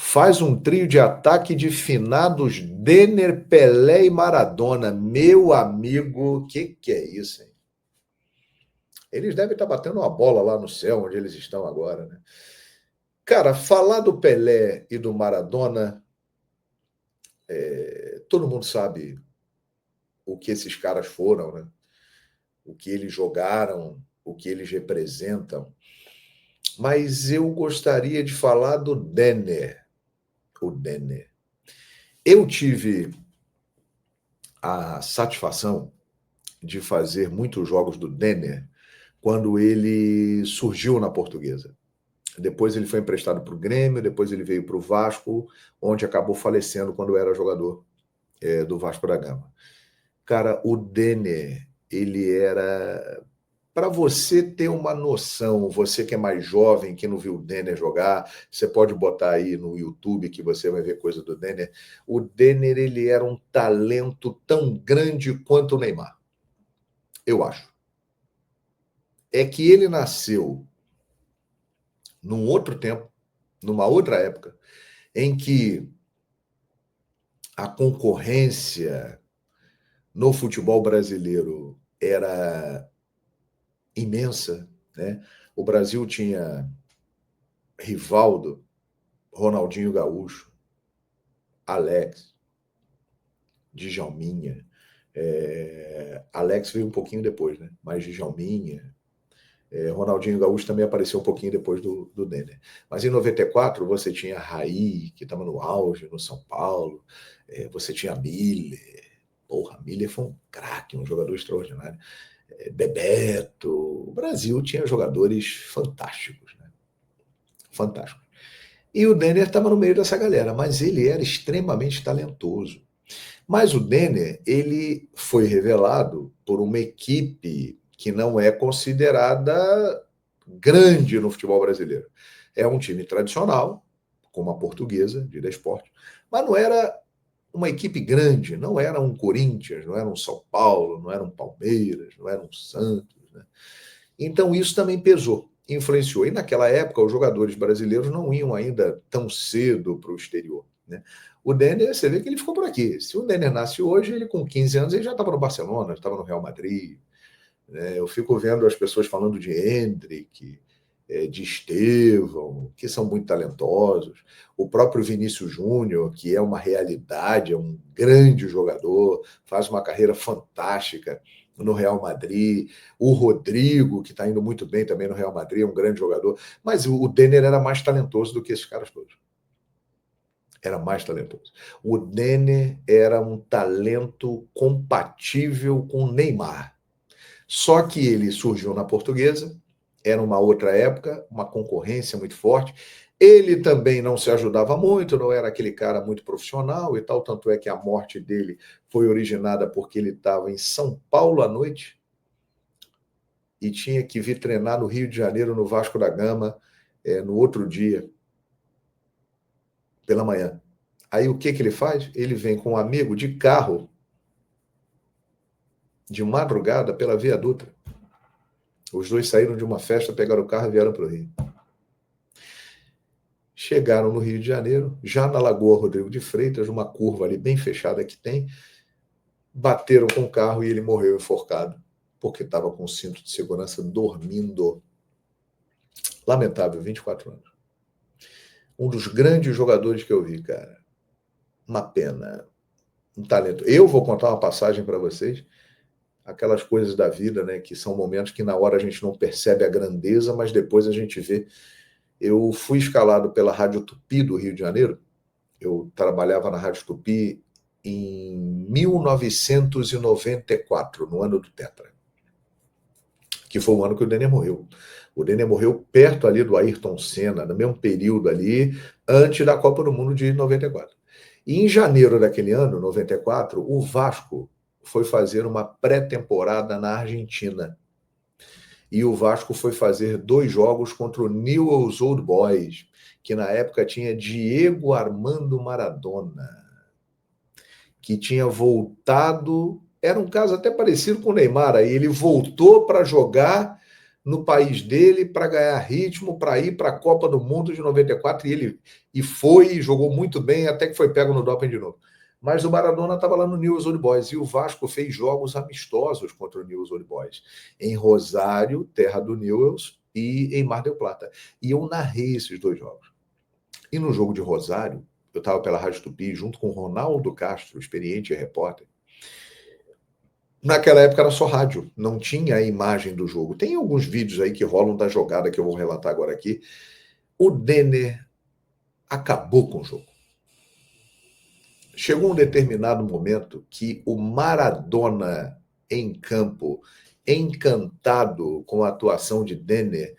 Faz um trio de ataque de finados Denner, Pelé e Maradona. Meu amigo, que é isso, hein? Eles devem estar batendo uma bola lá no céu, onde eles estão agora, né? Cara, falar do Pelé e do Maradona, todo mundo sabe o que esses caras foram, né? O que eles jogaram, o que eles representam. Mas eu gostaria de falar do Denner. O Denner. Eu tive a satisfação de fazer muitos jogos do Denner quando ele surgiu na Portuguesa. Depois ele foi emprestado para o Grêmio, depois ele veio para o Vasco, onde acabou falecendo quando era jogador do Vasco da Gama. Cara, o Denner, ele era... Para você ter uma noção, você que é mais jovem, que não viu o Denner jogar, você pode botar aí no YouTube que você vai ver coisa do Denner. O Denner, ele era um talento tão grande quanto o Neymar, eu acho. É que ele nasceu num outro tempo, numa outra época, em que a concorrência no futebol brasileiro era imensa, né? O Brasil tinha Rivaldo, Ronaldinho Gaúcho, Alex, Djalminha. Alex veio um pouquinho depois, né? Mas Djalminha. Ronaldinho Gaúcho também apareceu um pouquinho depois do Denner. Mas em 94 você tinha Raí, que estava no auge, no São Paulo. Você tinha Miller. Porra, Miller foi um craque, um jogador extraordinário. Bebeto. O Brasil tinha jogadores fantásticos, né? Fantásticos. E o Denner estava no meio dessa galera, mas ele era extremamente talentoso. Mas o Denner, ele foi revelado por uma equipe que não é considerada grande no futebol brasileiro. É um time tradicional, como a Portuguesa, de Desporto, mas não era uma equipe grande, não era um Corinthians, não era um São Paulo, não era um Palmeiras, não era um Santos, né? Então isso também pesou, influenciou. E naquela época os jogadores brasileiros não iam ainda tão cedo para o exterior, né? O Denner, você vê que ele ficou por aqui. Se o Denner nasce hoje, ele com 15 anos ele já estava no Barcelona, estava no Real Madrid, né? Eu fico vendo as pessoas falando de Endrick, de Estevão, que são muito talentosos. O próprio Vinícius Júnior, que é uma realidade, é um grande jogador, faz uma carreira fantástica no Real Madrid. O Rodrigo, que está indo muito bem também no Real Madrid, é um grande jogador. Mas o Denner era mais talentoso do que esses caras todos. Era mais talentoso. O Denner era um talento compatível com o Neymar. Só que ele surgiu na Portuguesa, era uma outra época, uma concorrência muito forte. Ele também não se ajudava muito, não era aquele cara muito profissional e tal, tanto é que a morte dele foi originada porque ele estava em São Paulo à noite e tinha que vir treinar no Rio de Janeiro, no Vasco da Gama, no outro dia, pela manhã. Aí o que ele faz? Ele vem com um amigo de carro, de madrugada, pela Via Dutra. Os dois saíram de uma festa, pegaram o carro e vieram para o Rio. Chegaram no Rio de Janeiro, já na Lagoa Rodrigo de Freitas, uma curva ali bem fechada que tem, bateram com o carro e ele morreu enforcado, porque estava com o cinto de segurança dormindo. Lamentável, 24 anos. Um dos grandes jogadores que eu vi, cara. Uma pena. Um talento. Eu vou contar uma passagem para vocês, aquelas coisas da vida, né, que são momentos que na hora a gente não percebe a grandeza, mas depois a gente vê. Eu fui escalado pela Rádio Tupi do Rio de Janeiro. Eu trabalhava na Rádio Tupi em 1994, no ano do Tetra, que foi o ano que o Denner morreu. O Denner morreu perto ali do Ayrton Senna, no mesmo período ali, antes da Copa do Mundo de 94. E em janeiro daquele ano, 94, o Vasco foi fazer uma pré-temporada na Argentina. E o Vasco foi fazer 2 jogos contra o Newell's Old Boys, que na época tinha Diego Armando Maradona, que tinha voltado, era um caso até parecido com o Neymar, aí ele voltou para jogar no país dele para ganhar ritmo, para ir para a Copa do Mundo de 94, e foi, e jogou muito bem, até que foi pego no doping de novo. Mas o Maradona estava lá no Newell's Old Boys, e o Vasco fez jogos amistosos contra o Newell's Old Boys, em Rosário, terra do Newell's, e em Mar del Plata. E eu narrei esses dois jogos. E no jogo de Rosário, eu estava pela Rádio Tupi, junto com o Ronaldo Castro, experiente repórter. Naquela época era só rádio, não tinha a imagem do jogo. Tem alguns vídeos aí que rolam da jogada que eu vou relatar agora aqui. O Denner acabou com o jogo. Chegou um determinado momento que o Maradona em campo, encantado com a atuação de Denner,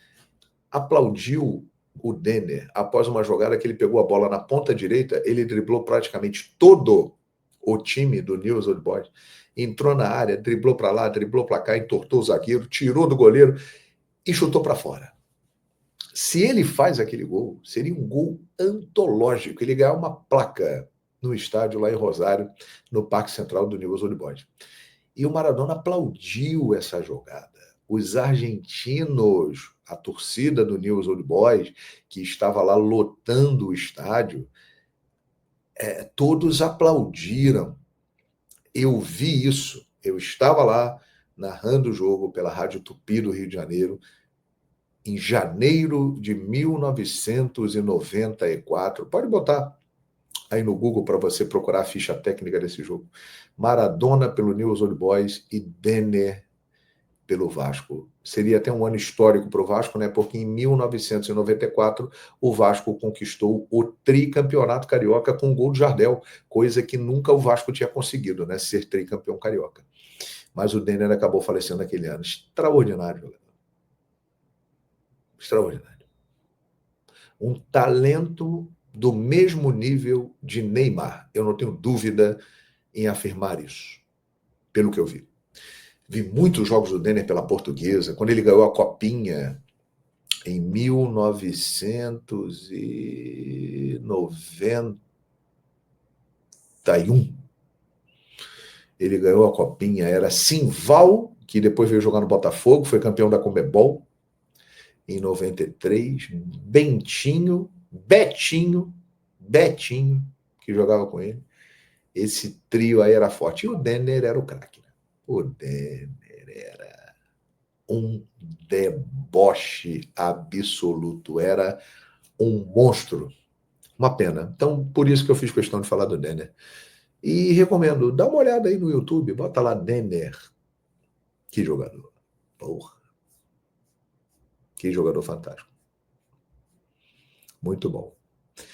aplaudiu o Denner após uma jogada que ele pegou a bola na ponta direita, ele driblou praticamente todo o time do Newell's Old Boys, entrou na área, driblou para lá, driblou para cá, entortou o zagueiro, tirou do goleiro e chutou para fora. Se ele faz aquele gol, seria um gol antológico, ele ganhar uma placa no estádio lá em Rosário, no Parque Central do Newell's Old Boys. E o Maradona aplaudiu essa jogada. Os argentinos, a torcida do Newell's Old Boys, que estava lá lotando o estádio, todos aplaudiram. Eu vi isso. Eu estava lá narrando o jogo pela Rádio Tupi do Rio de Janeiro, em janeiro de 1994. Pode botar aí no Google para você procurar a ficha técnica desse jogo. Maradona pelo Newell's Old Boys e Denner pelo Vasco. Seria até um ano histórico para o Vasco, né? Porque em 1994 o Vasco conquistou o tricampeonato carioca com o gol de Jardel, coisa que nunca o Vasco tinha conseguido, né? Ser tricampeão carioca. Mas o Denner acabou falecendo naquele ano. Extraordinário, galera. Extraordinário. Um talento do mesmo nível de Neymar. Eu não tenho dúvida em afirmar isso, pelo que eu vi. Vi muitos jogos do Denner pela Portuguesa, quando ele ganhou a Copinha em 1991. Ele ganhou a Copinha, era Simval, que depois veio jogar no Botafogo, foi campeão da Conmebol em 93, Betinho, que jogava com ele. Esse trio aí era forte. E o Denner era o craque. Né? O Denner era um deboche absoluto, era um monstro. Uma pena. Então, por isso que eu fiz questão de falar do Denner. E recomendo, dá uma olhada aí no YouTube, bota lá Denner. Que jogador. Porra. Que jogador fantástico. Muito bom.